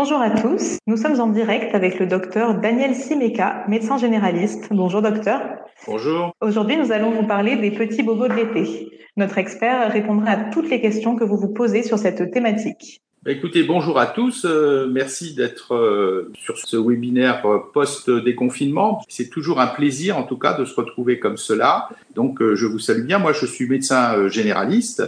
Bonjour à tous, nous sommes en direct avec le docteur Daniel Simeka, médecin généraliste. Bonjour docteur. Bonjour. Aujourd'hui, nous allons vous parler des petits bobos de l'été. Notre expert répondra à toutes les questions que vous vous posez sur cette thématique. Écoutez, bonjour à tous. Merci d'être sur ce webinaire post-déconfinement. C'est toujours un plaisir, en tout cas, de se retrouver comme cela. Donc, je vous salue bien. Moi, je suis médecin généraliste,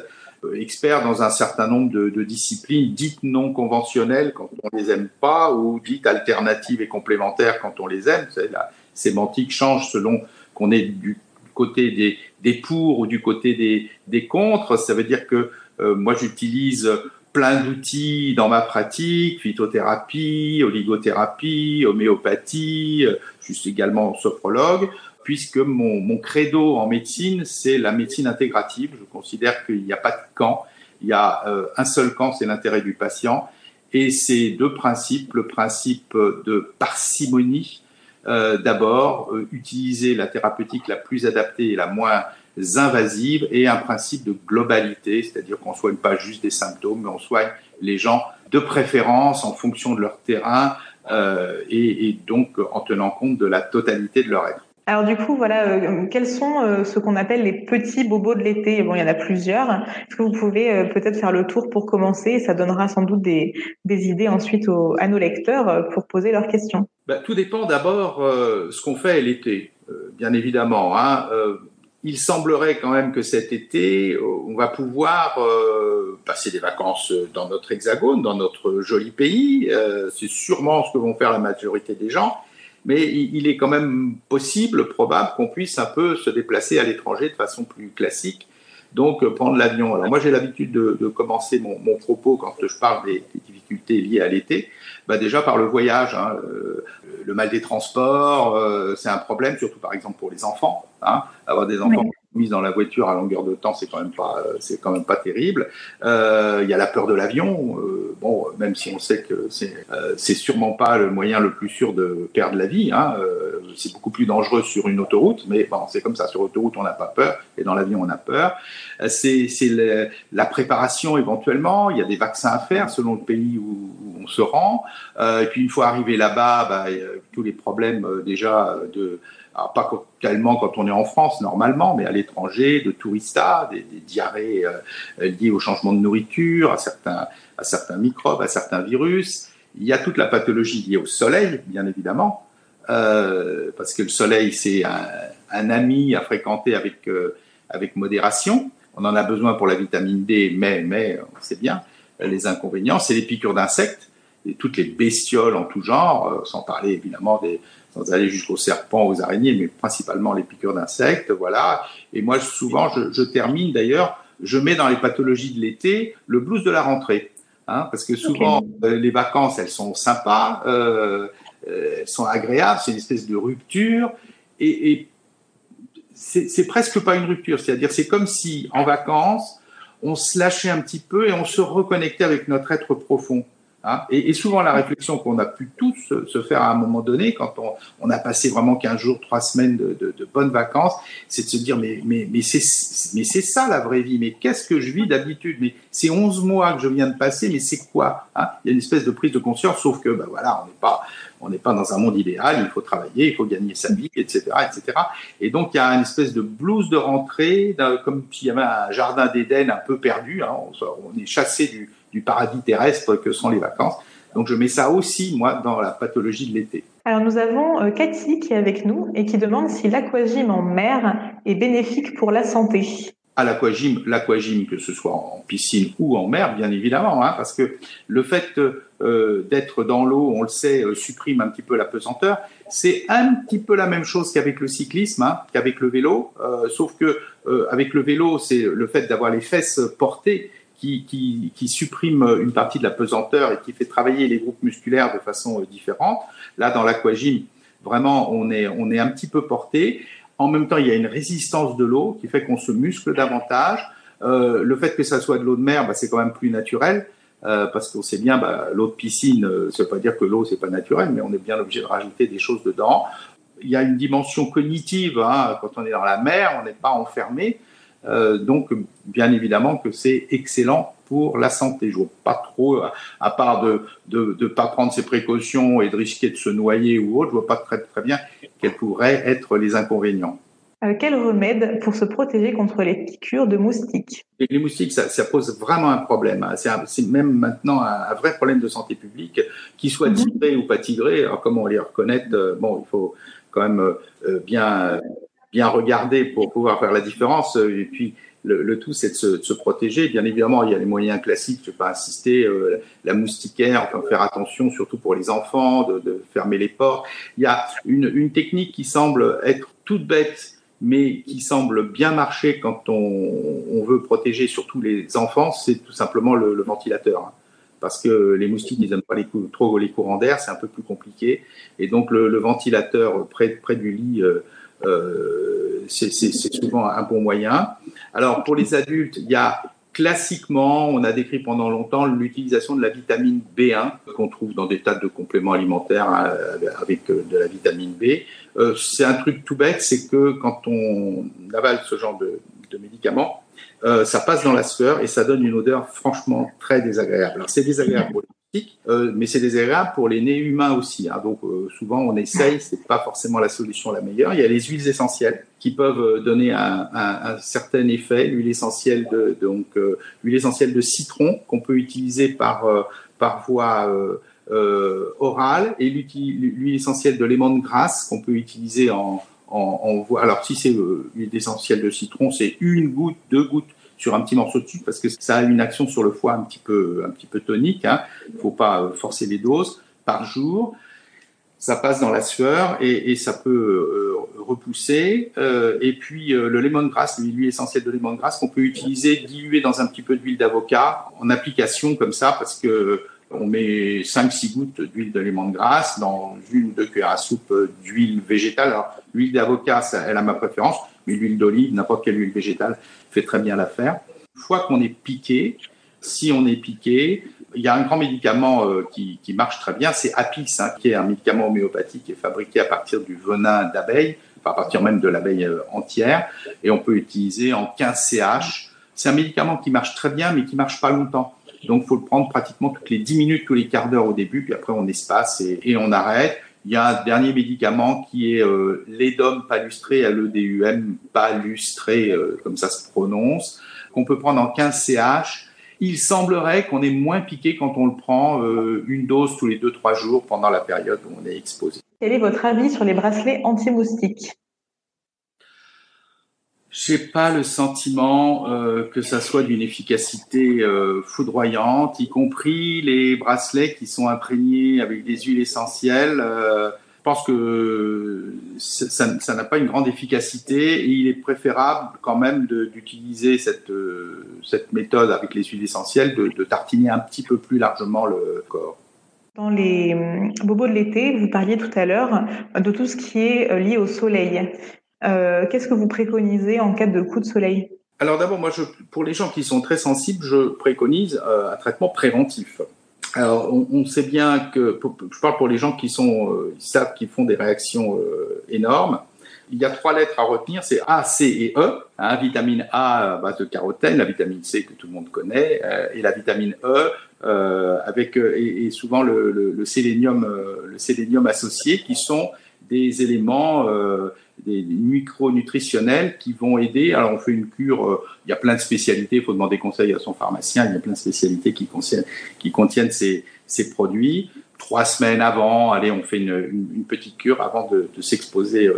expert dans un certain nombre de disciplines dites non conventionnelles quand on les aime pas, ou dites alternatives et complémentaires quand on les aime. Vous savez, la sémantique change selon qu'on est du côté des pour ou du côté des contre. Ça veut dire que moi, j'utilise plein d'outils dans ma pratique, phytothérapie, oligothérapie, homéopathie, je suis également sophrologue, puisque mon credo en médecine, c'est la médecine intégrative. Je considère qu'il n'y a pas de camp, il y a un seul camp, c'est l'intérêt du patient. Et ces deux principes, le principe de parcimonie, d'abord, utiliser la thérapeutique la plus adaptée et la moins invasive, et un principe de globalité, c'est-à-dire qu'on ne soigne pas juste des symptômes, mais on soigne les gens de préférence en fonction de leur terrain et donc en tenant compte de la totalité de leur être. Alors du coup, voilà, quels sont ce qu'on appelle les petits bobos de l'été? Bon, il y en a plusieurs. Est-ce que vous pouvez peut-être faire le tour pour commencer? Ça donnera sans doute des idées ensuite à nos lecteurs pour poser leurs questions. Tout dépend d'abord ce qu'on fait l'été, bien évidemment. Il semblerait quand même que cet été, on va pouvoir passer des vacances dans notre hexagone, dans notre joli pays. C'est sûrement ce que vont faire la majorité des gens. Mais il est quand même possible, probable, qu'on puisse un peu se déplacer à l'étranger de façon plus classique, donc prendre l'avion. Alors moi, j'ai l'habitude de commencer mon propos quand je parle des difficultés liées à l'été, déjà par le voyage. Le mal des transports, c'est un problème, surtout par exemple pour les enfants. Avoir des enfants mis dans la voiture à longueur de temps, c'est quand même pas terrible. Il y a la peur de l'avion. Même si on sait que c'est sûrement pas le moyen le plus sûr de perdre la vie. C'est beaucoup plus dangereux sur une autoroute, mais bon, c'est comme ça. Sur l'autoroute, on n'a pas peur, et dans l'avion, on a peur. C'est la préparation éventuellement. Il y a des vaccins à faire selon le pays où on se rend. Et puis une fois arrivé là-bas, il y a tous les problèmes déjà alors pas tellement quand on est en France normalement, mais à l'étranger, de touristas, des diarrhées liées au changement de nourriture, à certains microbes, à certains virus. Il y a toute la pathologie liée au soleil, bien évidemment, parce que le soleil, c'est un ami à fréquenter avec modération. On en a besoin pour la vitamine D, mais on sait bien les inconvénients. C'est les piqûres d'insectes, et toutes les bestioles en tout genre, sans parler évidemment sans aller jusqu'aux serpents, aux araignées, mais principalement les piqûres d'insectes, voilà. Et moi, souvent, je termine d'ailleurs, je mets dans les pathologies de l'été le blues de la rentrée, parce que souvent, les vacances, elles sont sympas, elles sont agréables, c'est une espèce de rupture, et c'est presque pas une rupture, c'est-à-dire c'est comme si, en vacances, on se lâchait un petit peu et on se reconnectait avec notre être profond. Et souvent, la réflexion qu'on a pu tous se faire à un moment donné, quand on a passé vraiment 15 jours, 3 semaines de bonnes vacances, c'est de se dire, mais c'est ça la vraie vie, mais qu'est-ce que je vis d'habitude? Mais c'est 11 mois que je viens de passer, mais c'est quoi? Il y a une espèce de prise de conscience, sauf que, voilà, on n'est pas dans un monde idéal, il faut travailler, il faut gagner sa vie, etc., etc. Et donc, il y a une espèce de blues de rentrée, comme s'il y avait un jardin d'Éden un peu perdu, on est chassé du paradis terrestre que sont les vacances. Donc, je mets ça aussi, moi, dans la pathologie de l'été. Alors, nous avons Cathy qui est avec nous et qui demande si l'aquagym en mer est bénéfique pour la santé. L'aquagym, que ce soit en piscine ou en mer, bien évidemment, parce que le fait d'être dans l'eau, on le sait, supprime un petit peu la pesanteur. C'est un petit peu la même chose qu'avec le cyclisme, qu'avec le vélo, sauf que avec le vélo, c'est le fait d'avoir les fesses portées qui supprime une partie de la pesanteur et qui fait travailler les groupes musculaires de façon différente. Là, dans l'aquagym, vraiment, on est un petit peu porté. En même temps, il y a une résistance de l'eau qui fait qu'on se muscle davantage. Le fait que ça soit de l'eau de mer, c'est quand même plus naturel, parce qu'on sait bien, l'eau de piscine, ça ne veut pas dire que l'eau, c'est pas naturel, mais on est bien obligé de rajouter des choses dedans. Il y a une dimension cognitive, quand on est dans la mer, on n'est pas enfermé. Donc, bien évidemment que c'est excellent pour la santé. Je vois pas trop, à part de pas prendre ses précautions et de risquer de se noyer ou autre, je vois pas très bien quels pourraient être les inconvénients. Quel remède pour se protéger contre les piqûres de moustiques? Et les moustiques, ça pose vraiment un problème. C'est même maintenant un vrai problème de santé publique, qu'ils soient tigrés ou pas tigrés. Alors comment les reconnaître? Bon, il faut quand même bien regarder pour pouvoir faire la différence. Et puis le tout, c'est de se protéger. Bien évidemment, il y a les moyens classiques. Je ne vais pas insister. La moustiquaire, enfin, faire attention, surtout pour les enfants, de fermer les portes. Il y a une technique qui semble être toute bête, mais qui semble bien marcher quand on veut protéger surtout les enfants, c'est tout simplement le ventilateur. Parce que les moustiques, ils n'aiment pas trop les courants d'air, c'est un peu plus compliqué. Et donc, le ventilateur près du lit, c'est souvent un bon moyen. Alors, pour les adultes, il y a classiquement, on a décrit pendant longtemps l'utilisation de la vitamine B1 qu'on trouve dans des tas de compléments alimentaires avec de la vitamine B. C'est un truc tout bête, c'est que quand on avale ce genre de médicaments, ça passe dans la sueur et ça donne une odeur franchement très désagréable. Alors c'est désagréable pour les moustiques, mais c'est désagréable pour les nez humains aussi. Donc souvent on essaye, c'est pas forcément la solution la meilleure. Il y a les huiles essentielles qui peuvent donner un certain effet. L'huile essentielle l'huile essentielle de citron qu'on peut utiliser par voie orale, et l'huile essentielle de lemongrass qu'on peut utiliser en voie. Alors si c'est l'huile essentielle de citron, c'est 1 goutte, 2 gouttes sur un petit morceau de sucre parce que ça a une action sur le foie un petit peu tonique. Il faut pas forcer les doses par jour. Ça passe dans la sueur et ça peut repousser. Et puis le lemongrass, l'huile essentielle de lemongrass qu'on peut utiliser diluée dans un petit peu d'huile d'avocat en application comme ça, parce que on met 5-6 gouttes d'huile de lemongrass dans 1 ou 2 cuillères à soupe d'huile végétale. Alors l'huile d'avocat, elle a ma préférence, mais l'huile d'olive, n'importe quelle huile végétale fait très bien l'affaire. Une fois qu'on est piqué, si on est piqué, il y a un grand médicament qui marche très bien, c'est Apix, qui est un médicament homéopathique qui est fabriqué à partir du venin d'abeille, enfin à partir même de l'abeille entière, et on peut utiliser en 15 CH. C'est un médicament qui marche très bien, mais qui marche pas longtemps. Donc, il faut le prendre pratiquement toutes les 10 minutes, tous les quarts d'heure au début, puis après on espace et on arrête. Il y a un dernier médicament qui est l'Edum palustré, L-E-D-U-M, palustré, comme ça se prononce, qu'on peut prendre en 15 CH. Il semblerait qu'on est moins piqué quand on le prend, 1 dose tous les 2-3 jours pendant la période où on est exposé. Quel est votre avis sur les bracelets anti-moustiques? J'ai pas le sentiment que ça soit d'une efficacité foudroyante, y compris les bracelets qui sont imprégnés avec des huiles essentielles. Je pense que ça n'a pas une grande efficacité et il est préférable quand même d'utiliser cette méthode avec les huiles essentielles, de tartiner un petit peu plus largement le corps. Dans les bobos de l'été, vous parliez tout à l'heure de tout ce qui est lié au soleil. Qu'est-ce que vous préconisez en cas de coup de soleil? Alors d'abord, moi, pour les gens qui sont très sensibles, je préconise un traitement préventif. Alors, on sait bien que, je parle pour les gens qui savent qu'ils font des réactions énormes. Il y a 3 lettres à retenir, c'est A, C et E. Vitamine A à base de carotène, la vitamine C que tout le monde connaît, et la vitamine E avec et souvent le sélénium associé, qui sont des éléments des micronutritionnels qui vont aider. Alors on fait une cure, il y a plein de spécialités, il faut demander conseil à son pharmacien, il y a plein de spécialités qui contiennent ces produits. 3 semaines avant, on fait une petite cure avant de s'exposer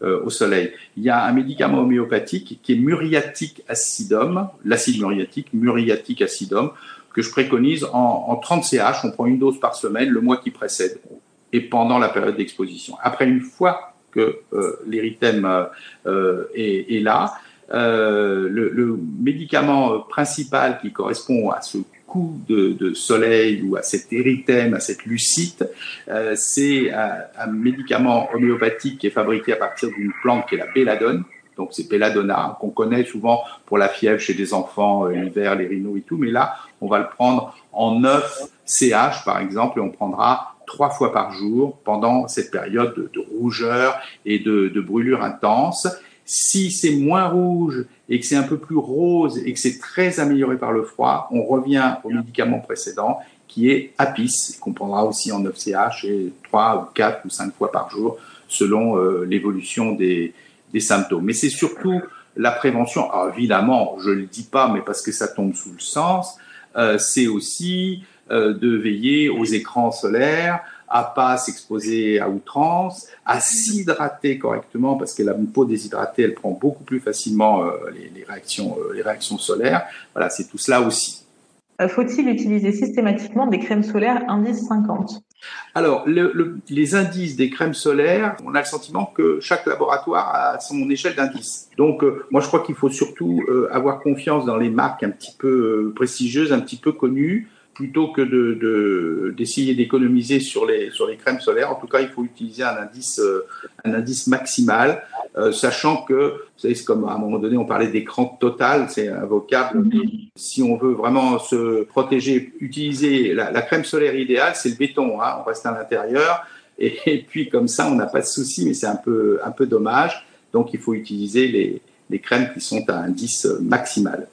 au soleil. Il y a un médicament homéopathique qui est muriatique acidum, l'acide muriatique acidum, que je préconise en 30 CH. On prend 1 dose par semaine le mois qui précède et pendant la période d'exposition. Après, une fois que l'érythème est là, le médicament principal qui correspond à ce coup de soleil ou à cet érythème, à cette lucite, c'est un médicament homéopathique qui est fabriqué à partir d'une plante qui est la belladone. Donc c'est belladonna, qu'on connaît souvent pour la fièvre chez des enfants, l'hiver, les rhinos et tout. Mais là, on va le prendre en 9 CH, par exemple, et on prendra 3 fois par jour pendant cette période de rougeur et de brûlure intense. Si c'est moins rouge et que c'est un peu plus rose et que c'est très amélioré par le froid, on revient au médicament précédent qui est Apis, qu'on prendra aussi en 9CH et 3 ou 4 ou 5 fois par jour selon l'évolution des symptômes. Mais c'est surtout la prévention. Alors évidemment, je ne le dis pas, mais parce que ça tombe sous le sens, c'est aussi de veiller aux écrans solaires, à pas s'exposer à outrance, à s'hydrater correctement parce que la peau déshydratée, elle prend beaucoup plus facilement les réactions solaires. Voilà, c'est tout cela aussi. Faut-il utiliser systématiquement des crèmes solaires indice 50? Alors, les indices des crèmes solaires, on a le sentiment que chaque laboratoire a son échelle d'indice. Donc, moi, je crois qu'il faut surtout avoir confiance dans les marques un petit peu prestigieuses, un petit peu connues, plutôt que d'essayer d'économiser sur les crèmes solaires. En tout cas, il faut utiliser un indice maximal, sachant que, vous savez, c'est comme à un moment donné, on parlait d'écran total, c'est un vocable. Si on veut vraiment se protéger, utiliser la crème solaire idéale, c'est le béton, hein, on reste à l'intérieur, et puis comme ça, on n'a pas de souci, mais c'est un peu dommage. Donc, il faut utiliser les crèmes qui sont à indice maximal.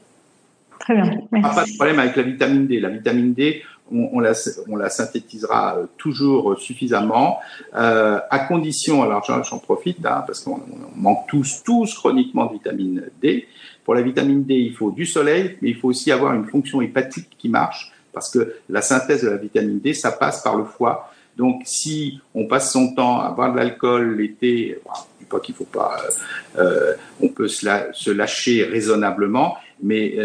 Très bien, merci. Pas de problème avec la vitamine D. La vitamine D, on la synthétisera toujours suffisamment, à condition, alors j'en profite, hein, parce qu'on manque tous chroniquement de vitamine D. Pour la vitamine D, il faut du soleil, mais il faut aussi avoir une fonction hépatique qui marche, parce que la synthèse de la vitamine D, ça passe par le foie. Donc, si on passe son temps à boire de l'alcool l'été, je ne dis pas qu'il ne faut pas, on peut se lâcher raisonnablement, mais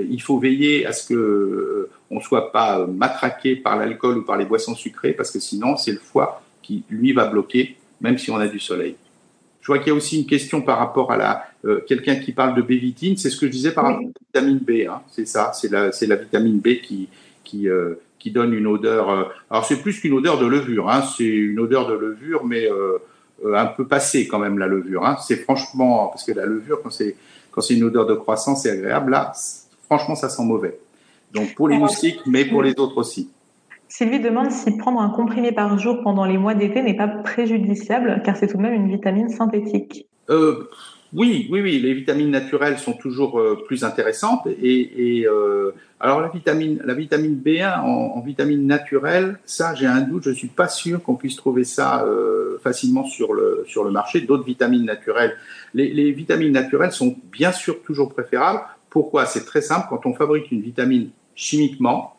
il faut veiller à ce que on ne soit pas matraqué par l'alcool ou par les boissons sucrées, parce que sinon, c'est le foie qui, lui, va bloquer, même si on a du soleil. Je vois qu'il y a aussi une question par rapport à quelqu'un qui parle de bévitine. C'est ce que je disais par rapport à la vitamine B. Hein, c'est ça, c'est la vitamine B qui donne une odeur. Alors, c'est plus qu'une odeur de levure. Hein, c'est une odeur de levure, mais un peu passée quand même, la levure. Hein. C'est franchement, parce que la levure, quand c'est une odeur de croissance, c'est agréable. Là, franchement, ça sent mauvais. Donc, pour les moustiques, mais pour les autres aussi. Sylvie demande si prendre un comprimé par jour pendant les mois d'été n'est pas préjudiciable, car c'est tout de même une vitamine synthétique. Oui, les vitamines naturelles sont toujours plus intéressantes. Alors la vitamine B1 en vitamine naturelle, ça j'ai un doute, je suis pas sûr qu'on puisse trouver ça facilement sur le marché. D'autres vitamines naturelles, les vitamines naturelles sont bien sûr toujours préférables. Pourquoi? C'est très simple. Quand on fabrique une vitamine chimiquement,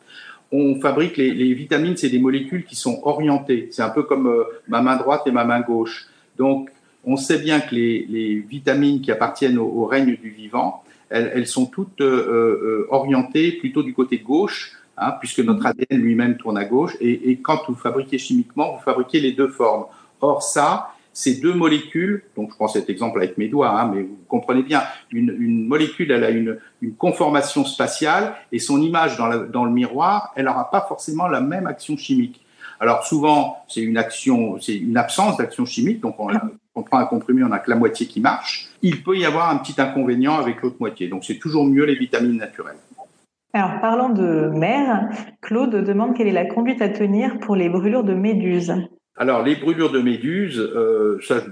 on fabrique les vitamines, c'est des molécules qui sont orientées. C'est un peu comme ma main droite et ma main gauche. Donc on sait bien que les vitamines qui appartiennent au règne du vivant, elles sont toutes orientées plutôt du côté gauche, hein, puisque notre ADN lui-même tourne à gauche. Et quand vous fabriquez chimiquement, vous fabriquez les deux formes. Or ça, ces deux molécules, donc je prends cet exemple avec mes doigts, hein, mais vous comprenez bien, une molécule, elle a une conformation spatiale et son image dans le miroir, elle n'aura pas forcément la même action chimique. Alors souvent, c'est une absence d'action chimique, donc on prend un comprimé, on n'a que la moitié qui marche. Il peut y avoir un petit inconvénient avec l'autre moitié, donc c'est toujours mieux les vitamines naturelles. Alors, parlant de mer, Claude demande quelle est la conduite à tenir pour les brûlures de méduses. Alors, les brûlures de méduses, ça,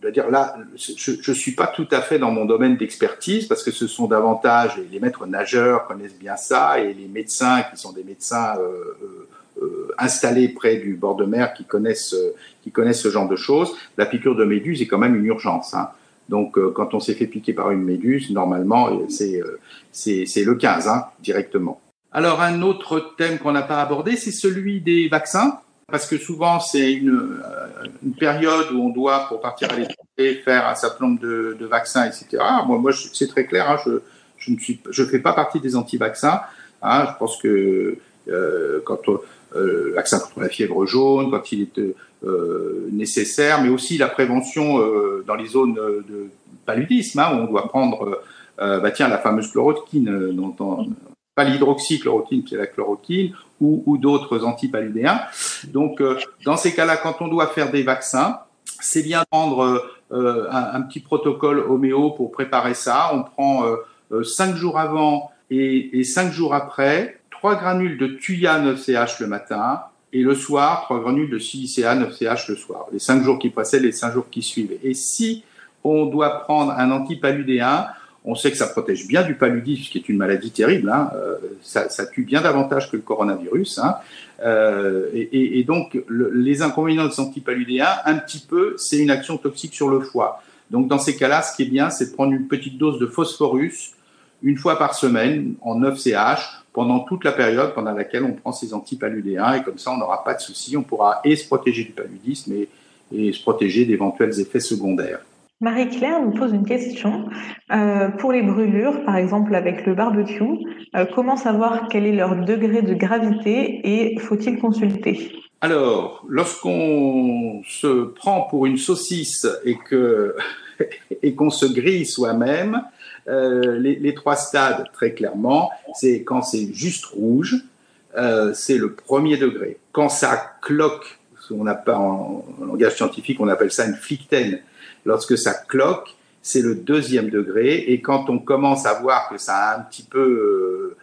je veux dire, là, je suis pas tout à fait dans mon domaine d'expertise parce que ce sont davantage, les maîtres nageurs connaissent bien ça et les médecins qui sont des médecins installés près du bord de mer qui connaissent ce genre de choses. La piqûre de méduse est quand même une urgence. Hein. Donc, quand on s'est fait piquer par une méduse, normalement, c'est le 15, hein, directement. Alors, un autre thème qu'on n'a pas abordé, c'est celui des vaccins. Parce que souvent, c'est une période où on doit, pour partir à l'étranger, faire un certain nombre de vaccins, etc. Moi, c'est très clair, hein, je fais pas partie des anti-vaccins. Hein, je pense que quand le vaccin contre la fièvre jaune, quand il est nécessaire, mais aussi la prévention dans les zones de paludisme, hein, où on doit prendre, la fameuse chloroquine, pas l'hydroxychloroquine, qui est la chloroquine, ou d'autres antipaludéens. Donc, dans ces cas-là, quand on doit faire des vaccins, c'est bien de prendre un petit protocole homéo pour préparer ça. On prend 5 jours avant et 5 jours après, 3 granules de Thuya 9CH le matin et le soir, 3 granules de Silicea 9CH le soir. Les 5 jours qui précèdent, les 5 jours qui suivent. Et si on doit prendre un antipaludéen. On sait que ça protège bien du paludisme, qui est une maladie terrible. Ça tue bien davantage que le coronavirus. Et donc, les inconvénients de ces antipaludéens, un petit peu, c'est une action toxique sur le foie. Donc, dans ces cas-là, ce qui est bien, c'est de prendre une petite dose de phosphorus une fois par semaine en 9 CH pendant toute la période pendant laquelle on prend ces antipaludéens. Et comme ça, on n'aura pas de souci. On pourra se protéger du paludisme et se protéger d'éventuels effets secondaires. Marie-Claire nous pose une question. Pour les brûlures, par exemple avec le barbecue, comment savoir quel est leur degré de gravité et faut-il consulter? Alors, lorsqu'on se prend pour une saucisse et qu'on se grille soi-même, les 3 stades, très clairement, c'est quand c'est juste rouge, c'est le 1er degré. Quand ça cloque, on n'a pas en langage scientifique, on appelle ça une flictène. Lorsque ça cloque, c'est le 2e degré. Et quand on commence à voir que ça a un petit peu,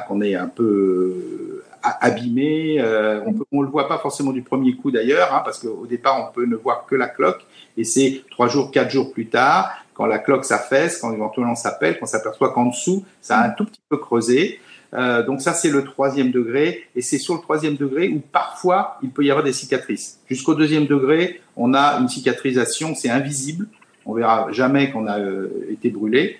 qu'on est un peu abîmé, on le voit pas forcément du premier coup d'ailleurs, parce qu'au départ on peut ne voir que la cloque. Et c'est 3 jours, 4 jours plus tard, quand la cloque s'affaisse, quand éventuellement ça pète, qu'on s'aperçoit qu'en dessous ça a un tout petit peu creusé. Donc ça, c'est le 3e degré, et c'est sur le 3e degré où parfois il peut y avoir des cicatrices. Jusqu'au 2e degré, on a une cicatrisation, c'est invisible, on verra jamais qu'on a été brûlé.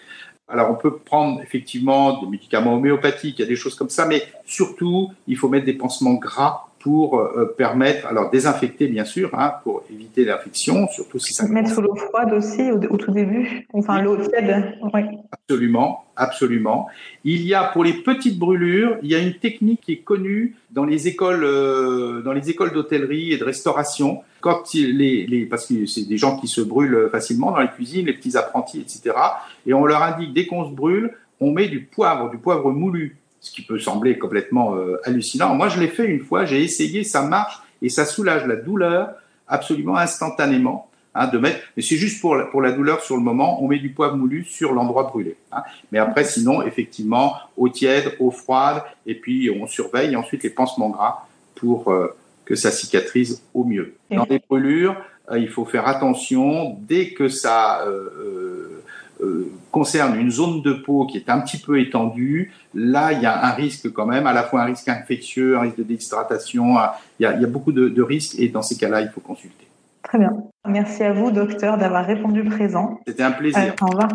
Alors on peut prendre effectivement des médicaments homéopathiques, il y a des choses comme ça, mais surtout il faut mettre des pansements gras pour permettre, alors désinfecter bien sûr, pour éviter l'infection, surtout si ça mettre sous l'eau froide aussi au tout début, enfin l'eau tiède. Oui. Absolument, absolument. Il y a pour les petites brûlures, il y a une technique qui est connue dans les écoles d'hôtellerie et de restauration. Parce que c'est des gens qui se brûlent facilement dans les cuisines, les petits apprentis, etc. Et on leur indique dès qu'on se brûle, on met du poivre moulu. Ce qui peut sembler complètement hallucinant. Moi, je l'ai fait une fois, j'ai essayé, ça marche et ça soulage la douleur absolument instantanément. Mais c'est juste pour la douleur sur le moment, on met du poivre moulu sur l'endroit brûlé. Mais après, sinon, effectivement, eau tiède, eau froide, et puis on surveille, et ensuite les pansements gras pour que ça cicatrise au mieux. Dans les brûlures, il faut faire attention, dès que ça concerne une zone de peau qui est un petit peu étendue, là, il y a un risque quand même, à la fois un risque infectieux, un risque de déshydratation, il y a beaucoup de risques, et dans ces cas-là, il faut consulter. Très bien. Merci à vous, docteur, d'avoir répondu présent. C'était un plaisir. Au revoir.